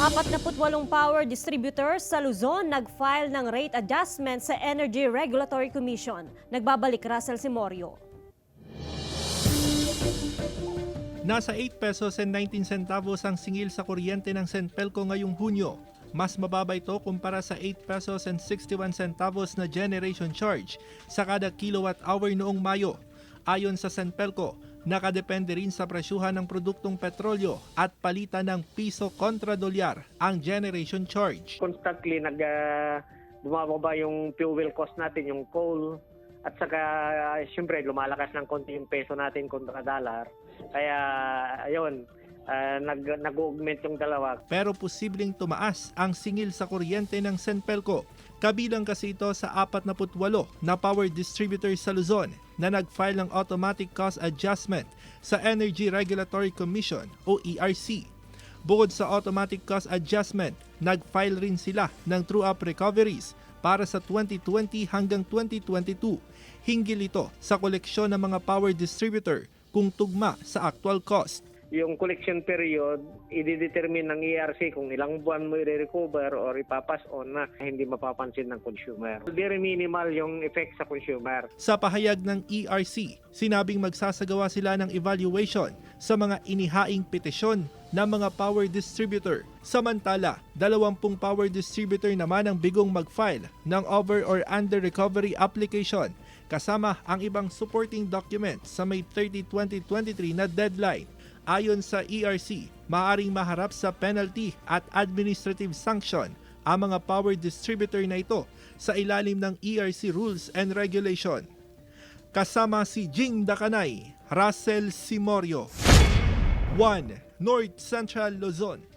48 power distributors sa Luzon nag-file ng rate adjustment sa Energy Regulatory Commission. Nagbabalik Russell Simorio. Nasa 8 pesos and 19 centavos ang singil sa kuryente ng Senpelco ngayong Hunyo. Mas mababa ito kumpara sa 8 pesos and 61 centavos na generation charge sa kada kilowatt hour noong Mayo. Ayon sa Senpelco, nakadepende rin sa presyuhan ng produktong petrolyo at palitan ng piso kontra dolyar ang generation charge. Constantly bumababa yung fuel cost natin, yung coal, at saka siyempre lumalakas ng konti yung peso natin kontra dollar. Kaya ayun, nag-augment yung dalawa. Pero posibleng tumaas ang singil sa kuryente ng Senpelco. Kabilang kasi ito sa 48 na power distributors sa Luzon na nag-file ng automatic cost adjustment sa Energy Regulatory Commission o ERC. Bukod sa automatic cost adjustment, nag-file rin sila ng true-up recoveries para sa 2020 hanggang 2022. Hinggil ito sa koleksyon ng mga power distributor kung tugma sa actual cost. Yung collection period, i-determine ng ERC kung ilang buwan mo i-recover or ipapass on na hindi mapapansin ng consumer. Very minimal yung effect sa consumer. Sa pahayag ng ERC, sinabing magsasagawa sila ng evaluation sa mga inihaing petisyon ng mga power distributor. Samantala, 20 power distributor naman ang bigong mag-file ng over or under recovery application kasama ang ibang supporting documents sa May 30, 2023 na deadline. Ayon sa ERC, maaaring maharap sa penalty at administrative sanction ang mga power distributor na ito sa ilalim ng ERC Rules and Regulation. Kasama si Jing Dakanay, Russell Simorio, 1 North Central Luzon.